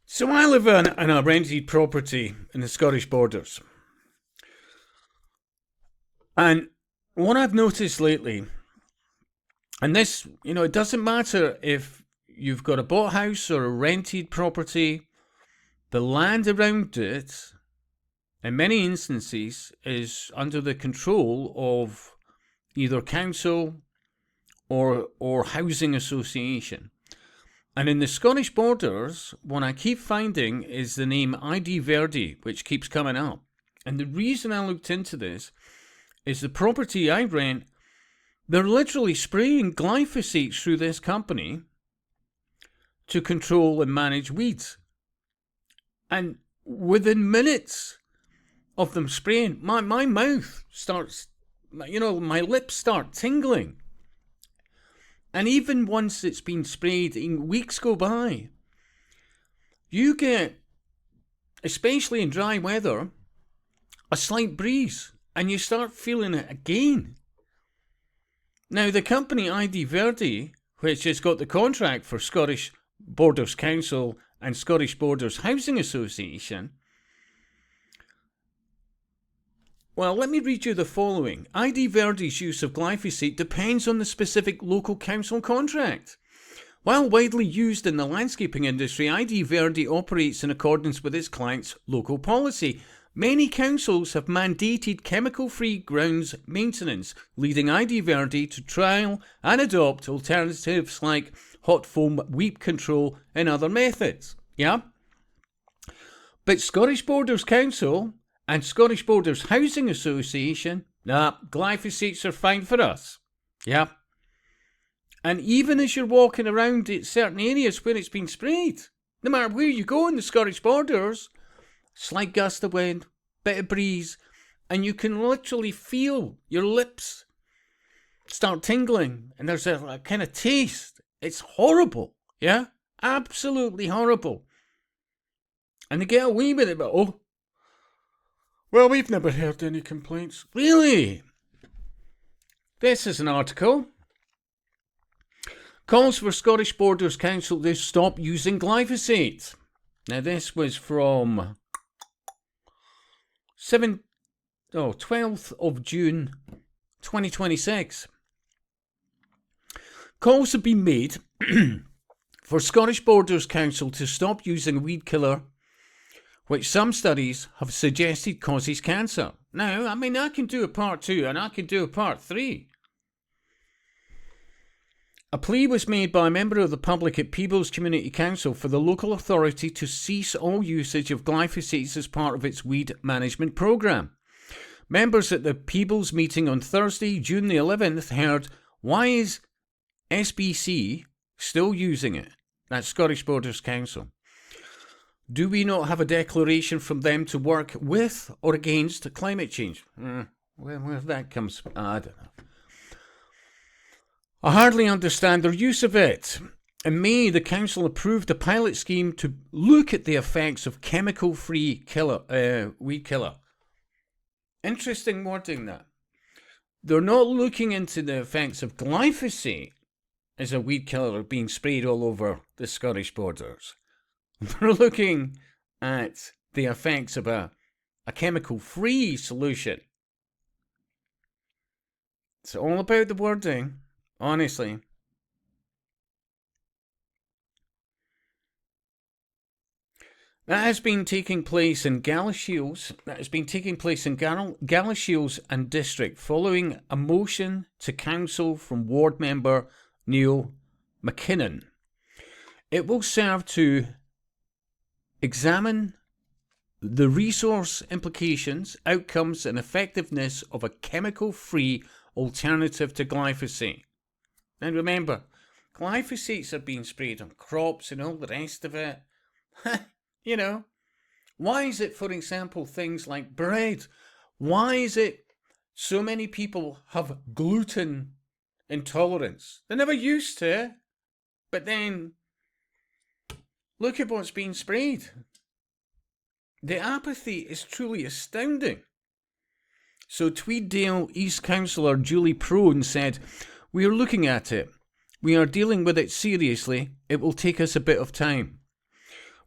So I live in a rented property in the Scottish borders. And what I've noticed lately, and this, it doesn't matter if you've got a bought house or a rented property, the land around it, in many instances, is under the control of either council or housing association. And in the Scottish borders, what I keep finding is the name ID Verdi, which keeps coming up. And the reason I looked into this is the property I rent, they're literally spraying glyphosate through this company to control and manage weeds. And within minutes of them spraying, my mouth starts, my lips start tingling. And even once it's been sprayed, weeks go by, you get, especially in dry weather, a slight breeze, and you start feeling it again. Now, the company ID Verdi, which has got the contract for Scottish Borders Council and Scottish Borders Housing Association, well, let me read you the following. ID Verdi's use of glyphosate depends on the specific local council contract. While widely used in the landscaping industry, ID Verdi operates in accordance with its client's local policy. Many councils have mandated chemical-free grounds maintenance, leading ID Verdi to trial and adopt alternatives like hot foam weed control and other methods. Yeah? But Scottish Borders Council and Scottish Borders Housing Association, glyphosates are fine for us. Yeah. And even as you're walking around at certain areas where it's been sprayed, no matter where you go in the Scottish borders, slight gust of wind, bit of breeze, and you can literally feel your lips start tingling, and there's a kind of taste. It's horrible. Yeah. Absolutely horrible. And they get away with it, but well, we've never heard any complaints. Really? This is an article. Calls for Scottish Borders Council to stop using glyphosate. Now, this was from 12th of June 2026. Calls have been made for Scottish Borders Council to stop using a weed killer which some studies have suggested causes cancer. Now, I can do a part 2 and I can do a part 3. A plea was made by a member of the public at Peebles Community Council for the local authority to cease all usage of glyphosates as part of its weed management programme. Members at the Peebles meeting on Thursday, June the 11th, heard, why is SBC still using it? That's Scottish Borders Council. Do we not have a declaration from them to work with or against climate change? Where that comes from, I don't know. I hardly understand their use of it. In May, the council approved a pilot scheme to look at the effects of chemical-free weed killer. Interesting wording, that. They're not looking into the effects of glyphosate as a weed killer being sprayed all over the Scottish borders. They're looking at the effects of a chemical-free solution. It's all about the wording, honestly. That has been taking place in Galashiels. Galashiels and District following a motion to council from ward member Neil McKinnon. It will serve to examine the resource implications, outcomes, and effectiveness of a chemical-free alternative to glyphosate. And remember, glyphosates are being sprayed on crops and all the rest of it. Why is it, for example, things like bread? Why is it so many people have gluten intolerance? They never used to, but then look at what's being sprayed. The apathy is truly astounding. So Tweeddale East Councillor Julie Prone said, we are looking at it. We are dealing with it seriously. It will take us a bit of time.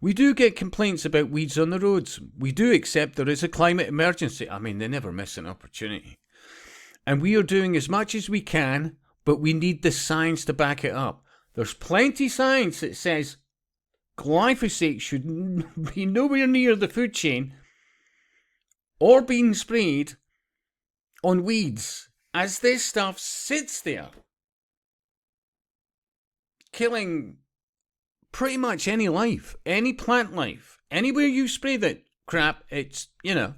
We do get complaints about weeds on the roads. We do accept there is a climate emergency. I mean, they never miss an opportunity. And we are doing as much as we can, but we need the science to back it up. There's plenty of science that says glyphosate should be nowhere near the food chain or being sprayed on weeds as this stuff sits there, killing pretty much any life, any plant life. Anywhere you spray that crap, it's, you know.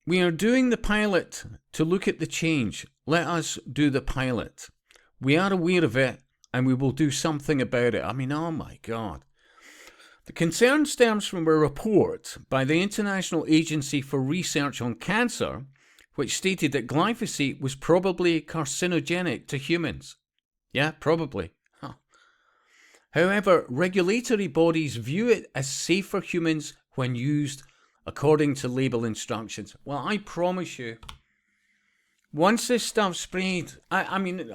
We are doing the pilot to look at the change. Let us do the pilot. We are aware of it, and we will do something about it. I mean, oh my God. The concern stems from a report by the International Agency for Research on Cancer, which stated that glyphosate was probably carcinogenic to humans. Yeah, probably. Huh. However, regulatory bodies view it as safe for humans when used according to label instructions. Well, I promise you, once this stuff's sprayed, I mean,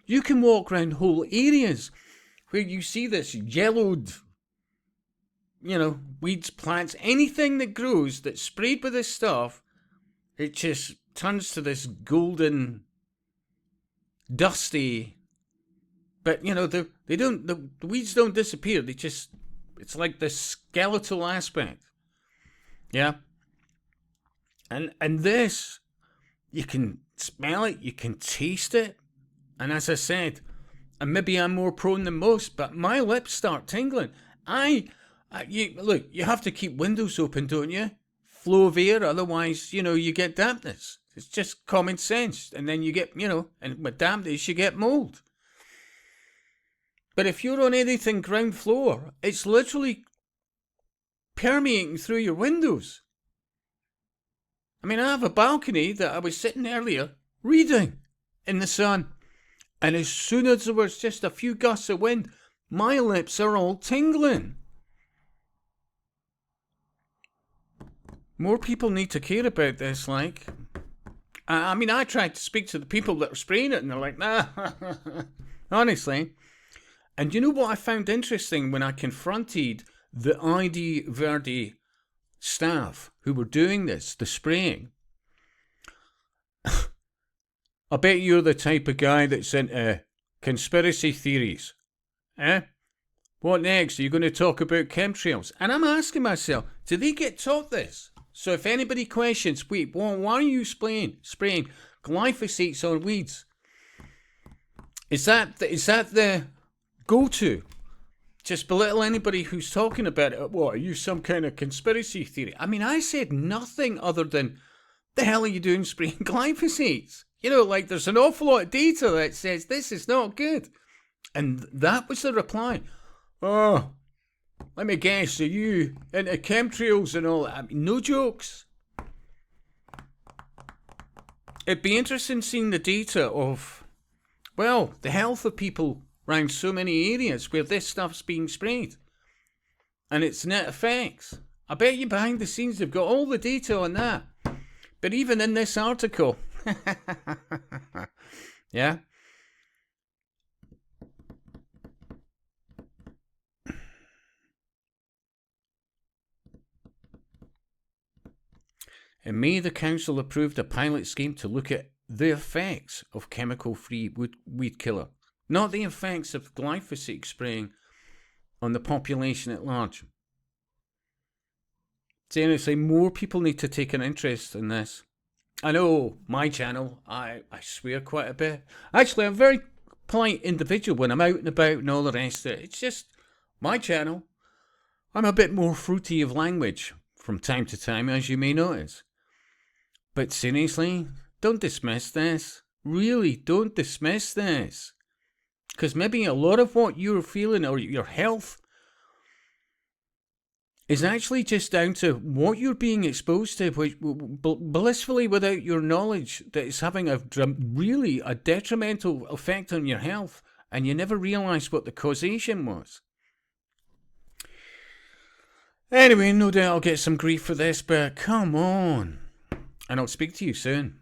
you can walk around whole areas where you see this yellowed, you know, weeds, plants, anything that grows that's sprayed with this stuff, it just turns to this golden, dusty, but, you know, the weeds don't disappear. They just, it's like this skeletal aspect. Yeah. And this, you can smell it, you can taste it. And as I said, and maybe I'm more prone than most, but my lips start tingling. Look, you have to keep windows open, don't you? Flow of air, otherwise, you know, you get dampness. It's just common sense. And then you get, you know, and with dampness, you get mold. But if you're on anything ground floor, it's literally permeating through your windows. I mean, I have a balcony that I was sitting earlier reading in the sun. And as soon as there was just a few gusts of wind, my lips are all tingling. More people need to care about this, like. I mean, I tried to speak to the people that are spraying it, and they're like, nah. Honestly. And you know what I found interesting when I confronted the ID Verde staff who were doing this, the spraying? I bet you're the type of guy that's into conspiracy theories. Eh? What next? Are you going to talk about chemtrails? And I'm asking myself, do they get taught this? So if anybody questions, wait, well, why are you spraying glyphosates on weeds? Is that the go-to? Just belittle anybody who's talking about it. What, are you some kind of conspiracy theory? I mean, I said nothing other than, the hell are you doing spraying glyphosates? You know, like there's an awful lot of data that says this is not good. And that was the reply. Oh, let me guess, are you into chemtrails and all that? I mean, no jokes. It'd be interesting seeing the data of, well, the health of people around so many areas where this stuff's being sprayed. And its net effects. I bet you behind the scenes they've got all the data on that. But even in this article, yeah. In May, the council approved a pilot scheme to look at the effects of chemical-free weed killer, not the effects of glyphosate spraying on the population at large. Seriously, more people need to take an interest in this. I know my channel, I swear quite a bit. Actually, I'm a very polite individual when I'm out and about and all the rest of it. It's just my channel. I'm a bit more fruity of language from time to time, as you may notice. But seriously, don't dismiss this. Really, don't dismiss this. Because maybe a lot of what you're feeling or your health is actually just down to what you're being exposed to, which blissfully without your knowledge that it's having a detrimental effect on your health, and you never realised what the causation was. Anyway, no doubt I'll get some grief for this, but come on. And I'll speak to you soon.